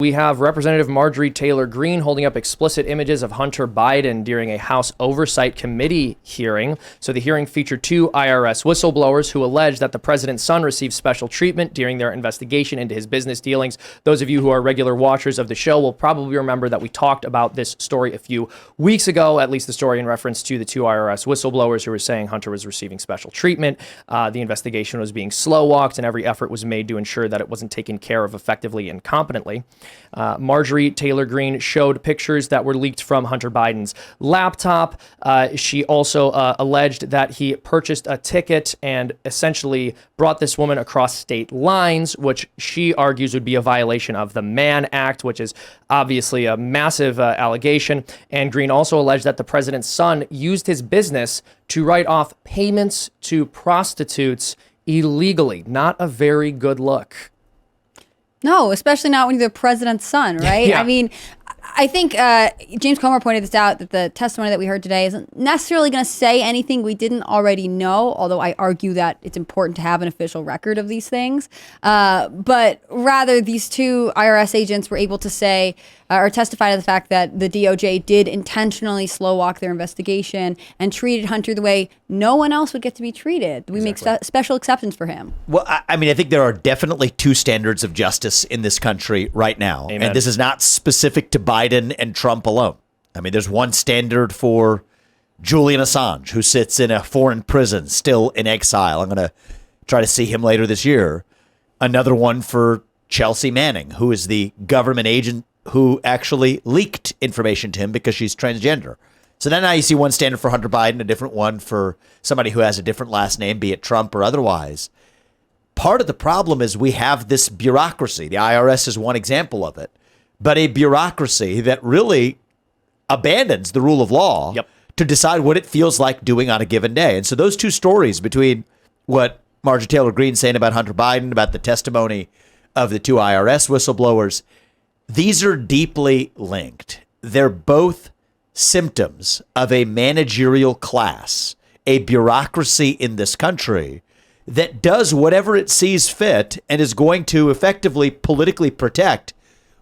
We have Representative Marjorie Taylor Greene holding up explicit images of Hunter Biden during a House Oversight Committee hearing. So the hearing featured two IRS whistleblowers who alleged that the president's son received special treatment during their investigation into his business dealings. Those of you who are regular watchers of the show will probably remember that we talked about this story a few weeks ago, at least the story in reference to the two IRS whistleblowers who were saying Hunter was receiving special treatment. The investigation was being slow-walked, and every effort was made to ensure that it wasn't taken care of effectively and competently. Marjorie Taylor Greene showed pictures that were leaked from Hunter Biden's laptop. She also alleged that he purchased a ticket and essentially brought this woman across state lines, which she argues would be a violation of the Mann Act, which is obviously a massive allegation. And Greene also alleged that the president's son used his business to write off payments to prostitutes illegally. Not a very good look. No, especially not when you're the president's son, right? Yeah. I mean, I think James Comer pointed this out, that the testimony that we heard today isn't necessarily going to say anything we didn't already know, although I argue that it's important to have an official record of these things. But rather, these two IRS agents were able to say or testify to the fact that the DOJ did intentionally slow walk their investigation and treated Hunter the way no one else would get to be treated. We make special exceptions for him. Well, I mean, I think there are definitely two standards of justice in this country right now. Amen. And this is not specific to Biden and Trump alone. I mean, there's one standard for Julian Assange, who sits in a foreign prison, still in exile. I'm going to try to see him later this year. Another one for Chelsea Manning, who is the government agent who actually leaked information to him because she's transgender. So then now you see one standard for Hunter Biden, a different one for somebody who has a different last name, be it Trump or otherwise. Part of the problem is we have this bureaucracy. The IRS is one example of it, but a bureaucracy that really abandons the rule of law to decide what it feels like doing on a given day. And so those two stories between what Marjorie Taylor Greene saying about Hunter Biden, about the testimony of the two IRS whistleblowers, these are deeply linked. They're both symptoms of a managerial class, a bureaucracy in this country that does whatever it sees fit and is going to effectively politically protect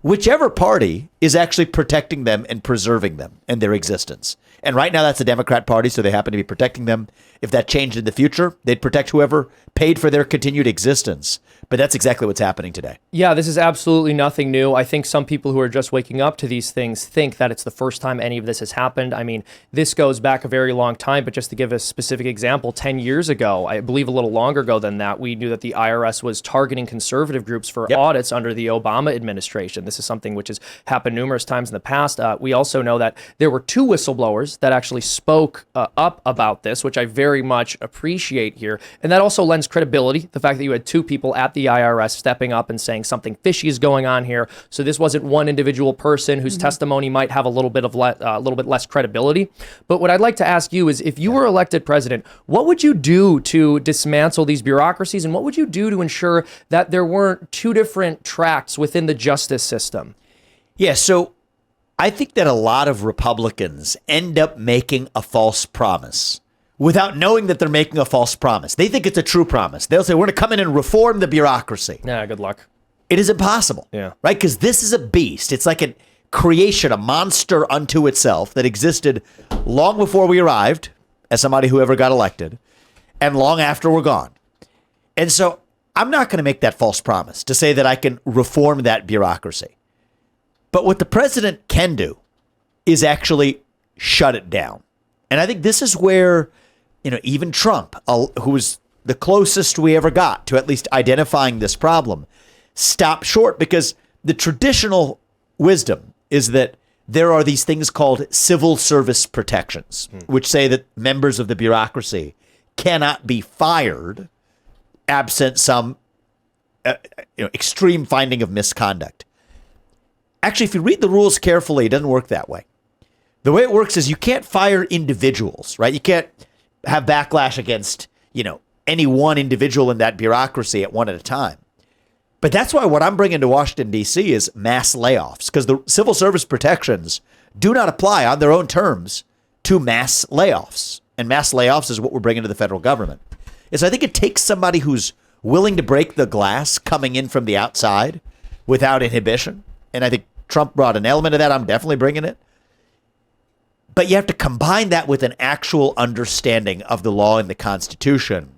whichever party is actually protecting them and preserving them and their existence. And right now that's the Democrat Party, so they happen to be protecting them. If that changed in the future, they'd protect whoever paid for their continued existence. But that's exactly what's happening today. Yeah, this is absolutely nothing new. I think some people who are just waking up to these things think that it's the first time any of this has happened. I mean, this goes back a very long time, but just to give a specific example, 10 years ago, I believe a little longer ago than that, we knew that the IRS was targeting conservative groups for audits under the Obama administration. This is something which has happened numerous times in the past. We also know that there were two whistleblowers that actually spoke up about this, which I very much appreciate here. And that also lends credibility, the fact that you had two people at the IRS stepping up and saying something fishy is going on here. So this wasn't one individual person whose testimony might have a little bit less credibility. But what I'd like to ask you is, if you were elected president, what would you do to dismantle these bureaucracies, and what would you do to ensure that there weren't two different tracks within the justice system? Yeah, so I think that a lot of Republicans end up making a false promise without knowing that they're making a false promise. They think it's a true promise. They'll say, we're going to come in and reform the bureaucracy. Yeah, good luck. It is impossible, right? Because this is a beast. It's like a creation, a monster unto itself that existed long before we arrived as somebody who ever got elected and long after we're gone. And so I'm not going to make that false promise to say that I can reform that bureaucracy. But what the president can do is actually shut it down. And I think this is where, even Trump, who was the closest we ever got to at least identifying this problem, stopped short, because the traditional wisdom is that there are these things called civil service protections, which say that members of the bureaucracy cannot be fired absent some extreme finding of misconduct. Actually, if you read the rules carefully, it doesn't work that way. The way it works is you can't fire individuals, right? You can't have backlash against, any one individual in that bureaucracy at a time. But that's why what I'm bringing to Washington, D.C. is mass layoffs, because the civil service protections do not apply on their own terms to mass layoffs. And mass layoffs is what we're bringing to the federal government. So I think it takes somebody who's willing to break the glass coming in from the outside without inhibition, And I think Trump brought an element of that. I'm definitely bringing it. But you have to combine that with an actual understanding of the law and the Constitution.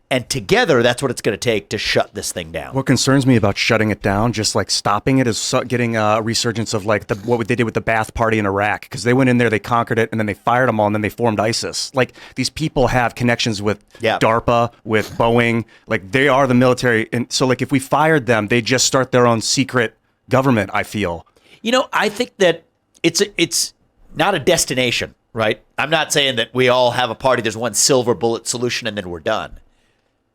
And together, that's what it's going to take to shut this thing down. What concerns me about shutting it down, just like stopping it, is getting a resurgence of like what they did with the Ba'ath Party in Iraq. Because they went in there, they conquered it, and then they fired them all, and then they formed ISIS. Like, these people have connections with DARPA, with Boeing. Like, they are the military. And so, like, if we fired them, they just start their own secret government, I feel. You know, I think that it's not a destination, right? I'm not saying that we all have a party, there's one silver bullet solution, and then we're done.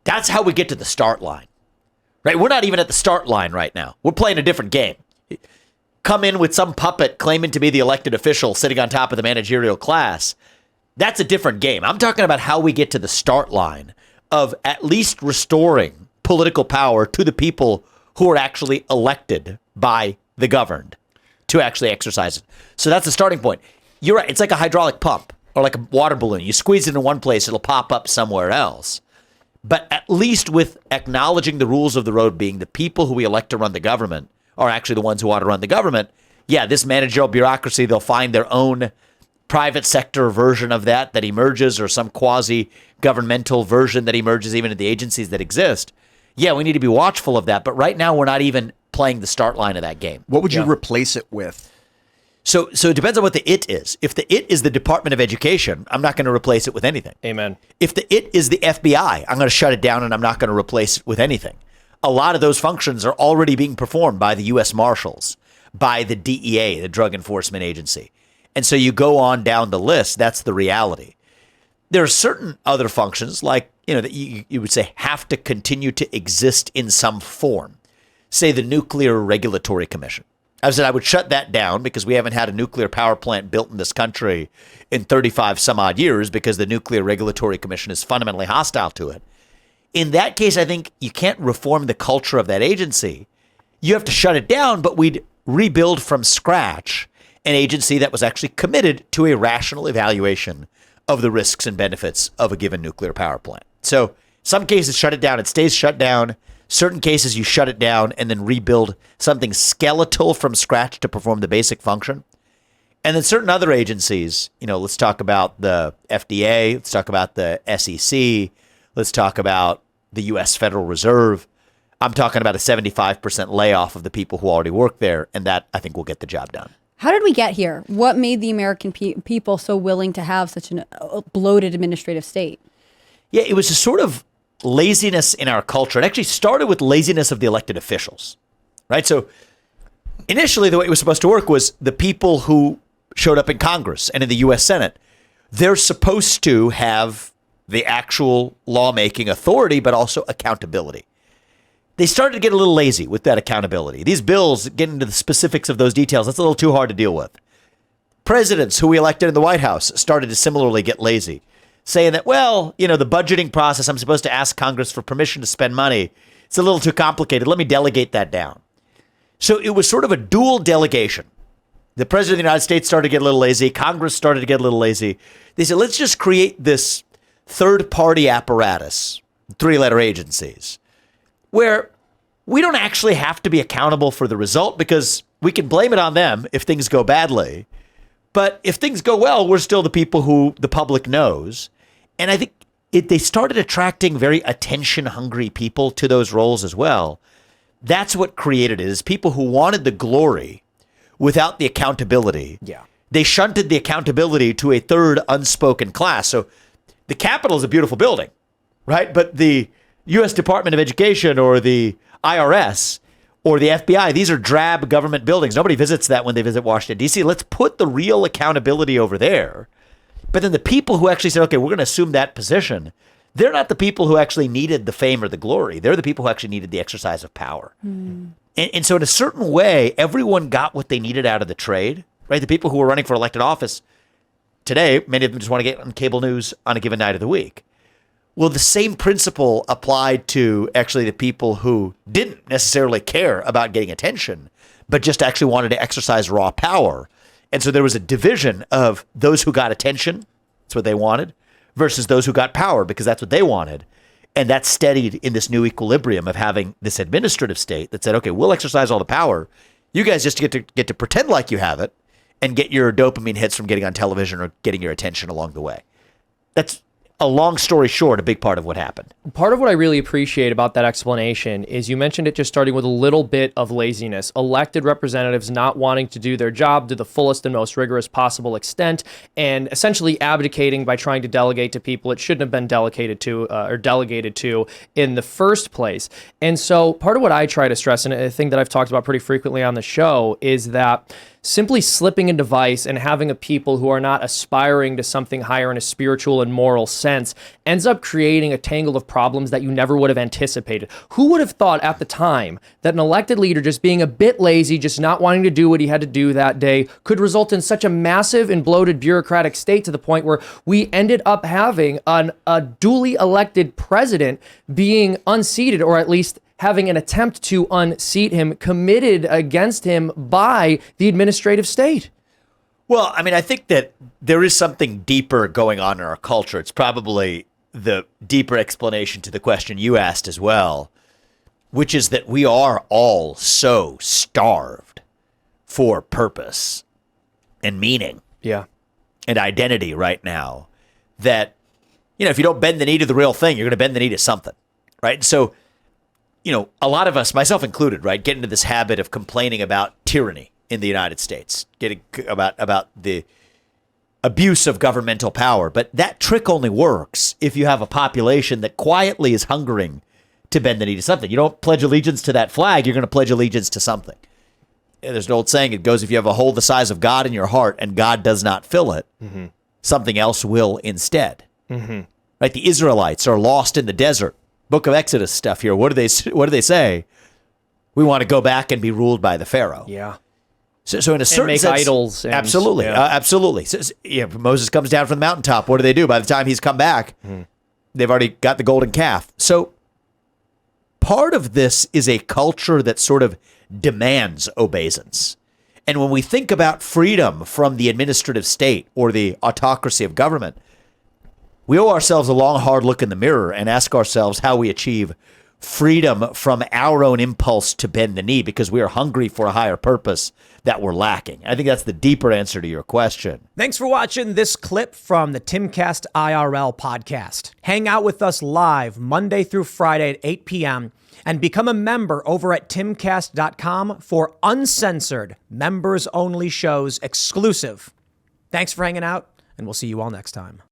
That's how we get to the start line, right? We're not even at the start line right now. We're playing a different game. Come in with some puppet claiming to be the elected official sitting on top of the managerial class. That's a different game. I'm talking about how we get to the start line of at least restoring political power to the people who are actually elected by the governed to actually exercise it. So that's the starting point. You're right. It's like a hydraulic pump or like a water balloon. You squeeze it in one place, it'll pop up somewhere else. But at least with acknowledging the rules of the road being the people who we elect to run the government are actually the ones who ought to run the government. Yeah, this managerial bureaucracy, they'll find their own private sector version of that emerges, or some quasi-governmental version that emerges even in the agencies that exist. Yeah, we need to be watchful of that. But right now, we're not even playing the start line of that game. What would you replace it with? So it depends on what the it is. If the it is the Department of Education, I'm not going to replace it with anything. Amen. If the it is the FBI, I'm going to shut it down and I'm not going to replace it with anything. A lot of those functions are already being performed by the U.S. Marshals, by the DEA, the Drug Enforcement Agency. And so you go on down the list. That's the reality. There are certain other functions like, that you would say have to continue to exist in some form. Say the Nuclear Regulatory Commission. I said I would shut that down because we haven't had a nuclear power plant built in this country in 35 some odd years because the Nuclear Regulatory Commission is fundamentally hostile to it. In that case, I think you can't reform the culture of that agency. You have to shut it down, but we'd rebuild from scratch an agency that was actually committed to a rational evaluation of the risks and benefits of a given nuclear power plant. So some cases shut it down, it stays shut down. Certain cases, you shut it down and then rebuild something skeletal from scratch to perform the basic function. And then certain other agencies, let's talk about the FDA, let's talk about the SEC, let's talk about the U.S. Federal Reserve. I'm talking about a 75% layoff of the people who already work there, and that, I think, will get the job done. How did we get here? What made the American people so willing to have such a bloated administrative state? Yeah, it was a sort of laziness in our culture. It actually started with laziness of the elected officials, right? So initially, the way it was supposed to work was the people who showed up in Congress and in the U.S. Senate, they're supposed to have the actual lawmaking authority, but also accountability. They started to get a little lazy with that accountability. These bills, get into the specifics of those details, that's a little too hard to deal with. Presidents who we elected in the White House started to similarly get lazy, saying that, the budgeting process, I'm supposed to ask Congress for permission to spend money. It's a little too complicated. Let me delegate that down. So it was sort of a dual delegation. The President of the United States started to get a little lazy. Congress started to get a little lazy. They said, let's just create this third-party apparatus, three-letter agencies, where we don't actually have to be accountable for the result because we can blame it on them if things go badly. But if things go well, we're still the people who the public knows. And I think they started attracting very attention-hungry people to those roles as well. That's what created it, is people who wanted the glory without the accountability. Yeah. They shunted the accountability to a third unspoken class. So the Capitol is a beautiful building, right? But the U.S. Department of Education or the IRS or the FBI, these are drab government buildings. Nobody visits that when they visit Washington, D.C. Let's put the real accountability over there. But then the people who actually said, okay, we're going to assume that position, they're not the people who actually needed the fame or the glory. They're the people who actually needed the exercise of power. And so in a certain way, everyone got what they needed out of the trade, right? The people who were running for elected office today, many of them just want to get on cable news on a given night of the week. Well, the same principle applied to actually the people who didn't necessarily care about getting attention, but just actually wanted to exercise raw power. And so there was a division of those who got attention, that's what they wanted, versus those who got power because that's what they wanted. And that steadied in this new equilibrium of having this administrative state that said, okay, we'll exercise all the power. You guys just get to pretend like you have it and get your dopamine hits from getting on television or getting your attention along the way. That's a long story short, a big part of what happened. Part of what I really appreciate about that explanation is you mentioned it just starting with a little bit of laziness. Elected representatives not wanting to do their job to the fullest and most rigorous possible extent, and essentially abdicating by trying to delegate to people it shouldn't have been delegated to in the first place. And so part of what I try to stress, and a thing that I've talked about pretty frequently on the show, is that simply slipping into vice and having a people who are not aspiring to something higher in a spiritual and moral sense ends up creating a tangle of problems that you never would have anticipated. Who would have thought at the time that an elected leader just being a bit lazy, just not wanting to do what he had to do that day, could result in such a massive and bloated bureaucratic state to the point where we ended up having a duly elected president being unseated, or at least having an attempt to unseat him committed against him by the administrative state? Well, I mean, I think that there is something deeper going on in our culture. It's probably the deeper explanation to the question you asked as well, which is that we are all so starved for purpose and meaning. Yeah. And identity right now that, if you don't bend the knee to the real thing, you're going to bend the knee to something, right? So, a lot of us, myself included, right, get into this habit of complaining about tyranny in the United States, getting about the abuse of governmental power. But that trick only works if you have a population that quietly is hungering to bend the knee to something. You don't pledge allegiance to that flag, you're going to pledge allegiance to something. There's an old saying, it goes, if you have a hole the size of God in your heart and God does not fill it, something else will instead. Right? The Israelites are lost in the desert. Book of Exodus stuff here. What do they say? We want to go back and be ruled by the Pharaoh. Yeah. So in a certain make sense, idols. Absolutely. Yeah. So, Moses comes down from the mountaintop. What do? By the time he's come back, they've already got the golden calf. So part of this is a culture that sort of demands obeisance. And when we think about freedom from the administrative state or the autocracy of government, we owe ourselves a long, hard look in the mirror and ask ourselves how we achieve freedom from our own impulse to bend the knee because we are hungry for a higher purpose that we're lacking. I think that's the deeper answer to your question. Thanks for watching this clip from the Timcast IRL podcast. Hang out with us live Monday through Friday at 8 p.m. and become a member over at timcast.com for uncensored, members-only shows exclusive. Thanks for hanging out, and we'll see you all next time.